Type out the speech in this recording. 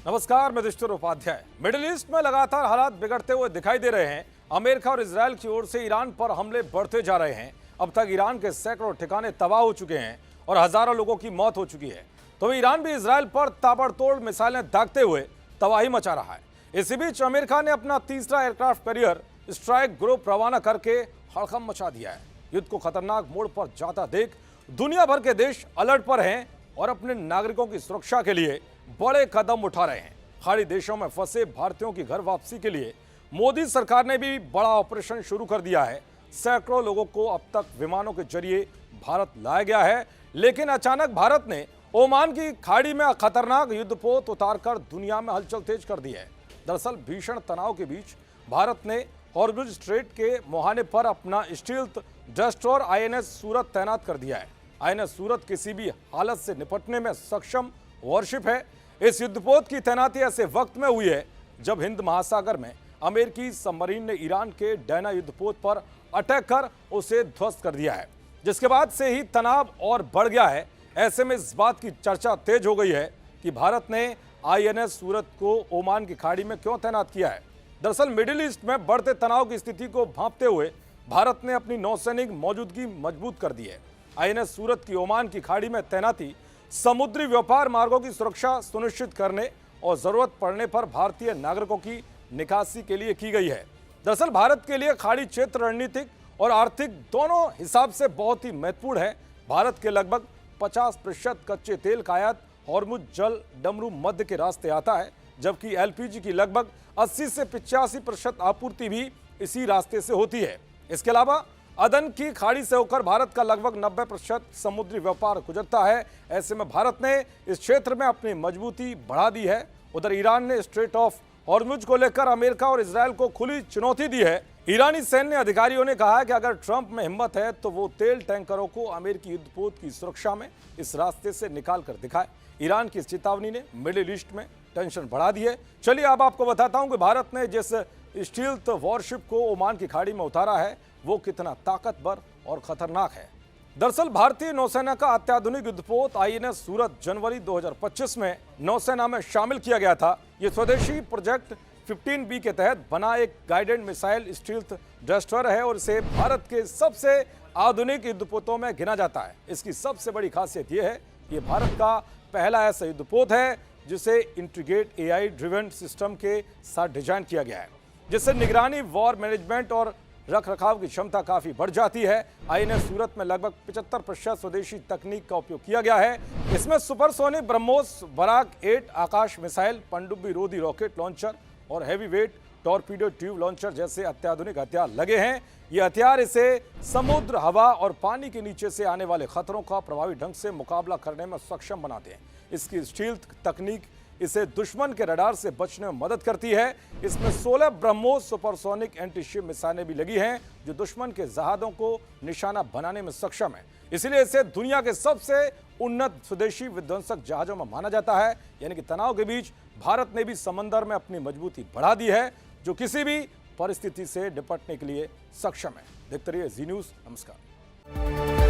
नमस्कार, मैं Yudhishthir Upadhyay. Middle east में लगातार हालात बिगड़ते हुए दिखाई दे रहे हैं। अमेरिका और इजरायल की ओर से ईरान पर हमले बढ़ते जा रहे हैं। अब तक ईरान के सैकड़ों ठिकाने तबाह हो चुके हैं और हजारों लोगों की मौत हो चुकी है। तो ईरान भी इजरायल पर ताबड़तोड़ मिसाइलें दागते हुए तबाही मचा रहा है। इसी बीच अमेरिका ने अपना तीसरा एयरक्राफ्ट कैरियर स्ट्राइक ग्रुप रवाना करके हड़कंप मचा दिया है। युद्ध को खतरनाक मोड़ पर जाता देख दुनिया भर के देश अलर्ट पर हैं और अपने नागरिकों की सुरक्षा के लिए बड़े कदम उठा रहे हैं। खाड़ी देशों में फंसे भारतीयों की घर वापसी के लिए मोदी सरकार ने भी बड़ा ऑपरेशन शुरू कर दिया है। सैकड़ों लोगों को अब तक विमानों के जरिए भारत लाया गया है, लेकिन अचानक भारत ने ओमान की खाड़ी में खतरनाक युद्धपोत उतारकर दुनिया में हलचल तेज कर दी है। दरअसल भीषण तनाव के बीच भारत ने हॉर्मुज स्ट्रेट के मुहाने पर अपना स्टील्थ डेस्ट्रॉयर आईएनएस सूरत तैनात कर दिया है। आईएनएस सूरत किसी भी हालत से निपटने में सक्षम वॉरशिप है। इस युद्धपोत की तैनाती ऐसे वक्त में हुई है जब हिंद महासागर में अमेरिकी सबमरीन ने ईरान के डैना युद्धपोत पर अटैक कर उसे ध्वस्त कर दिया है, जिसके बाद से ही तनाव और बढ़ गया है। ऐसे में इस बात की चर्चा तेज हो गई है कि भारत ने आईएनएस सूरत को ओमान की खाड़ी में क्यों तैनात किया है। दरअसल मिडिल ईस्ट में बढ़ते तनाव की स्थिति को भांपते हुए भारत ने अपनी नौसैनिक मौजूदगी मजबूत कर दी है। आईएनएस सूरत की ओमान की खाड़ी में तैनाती समुद्री व्यापार मार्गों की सुरक्षा सुनिश्चित करने और जरूरत पड़ने पर भारतीय नागरिकों की निकासी के लिए की गई है। दरअसल भारत के लिए खाड़ी क्षेत्र रणनीतिक और आर्थिक दोनों हिसाब से बहुत ही महत्वपूर्ण है। भारत के लगभग 50% कच्चे तेल का आयात हॉर्मुज जल डमरू मध्य के रास्ते आता है, जबकि एलपीजी की लगभग 80 से 85% आपूर्ति भी इसी रास्ते से होती है। इसके अलावा अदन की खाड़ी से होकर भारत का लगभग 90% समुद्री व्यापार गुजरता है। ऐसे में भारत ने इस क्षेत्र में अपनी मजबूती बढ़ा दी है। उधर ईरान ने स्ट्रेट ऑफ हॉर्मुज को लेकर अमेरिका और इजरायल को खुली चुनौती दी है। ईरानी सैन्य अधिकारियों ने कहा है कि अगर ट्रंप में हिम्मत है तो वो तेल टैंकरों को अमेरिकी युद्धपोत की सुरक्षा में इस रास्ते से निकाल कर दिखाए। ईरान की इस चेतावनी ने मिडिल ईस्ट में टेंशन बढ़ा दी है। चलिए अब आपको बताता हूं कि भारत ने जिस स्टील्थ वॉरशिप को ओमान की खाड़ी में उतारा है वो कितना ताकतवर और खतरनाक है। दरअसल भारतीय नौसेना का अत्याधुनिक युद्धपोत आईएनएस सूरत जनवरी 2025 में नौसेना में शामिल किया गया था। ये स्वदेशी प्रोजेक्ट 15B के तहत बना एक गाइडेड मिसाइल स्टील्थ डेस्ट्रॉयर है और इसे भारत के सबसे आधुनिक युद्धपोतों में गिना जाता है। इसकी सबसे बड़ी खासियत यह है कि भारत का पहला ऐसा युद्धपोत है जिसे इंटीग्रेटेड एआई ड्रिवन सिस्टम के साथ डिजाइन किया गया है, जिससे निगरानी, वॉर मैनेजमेंट और रख रखाव की क्षमता काफी बढ़ जाती है। आईएनएस सूरत में लगभग 75% स्वदेशी तकनीक का उपयोग किया गया है। इसमें सुपरसोनिक ब्रह्मोस बराक 8 आकाश मिसाइल, पनडुब्बी रोधी रॉकेट लॉन्चर और heavy weight torpedo tube launcher जैसे अत्याधुनिक हथियार लगे हैं। ये हथियार इसे समुद्र, हवा और पानी के नीचे से आने वाले खतरों का प्रभावी ढंग से मुकाबला करने में सक्षम बनाते हैं। इसकी स्टील्थ तकनीक इसे दुश्मन के रडार से बचने में मदद करती है। इसमें 16 ब्रह्मोस सुपरसोनिक एंटीशिप मिसाइलें भी लगी हैं जो दुश्मन के जहाजों को निशाना बनाने में सक्षम है। इसलिए इसे दुनिया के सबसे उन्नत स्वदेशी विध्वंसक जहाजों में माना जाता है। यानी कि तनाव के बीच भारत ने भी समंदर में अपनी मजबूती बढ़ा दी है, जो किसी भी परिस्थिति से निपटने के लिए सक्षम है। देखते रहिए जी न्यूज़। नमस्कार।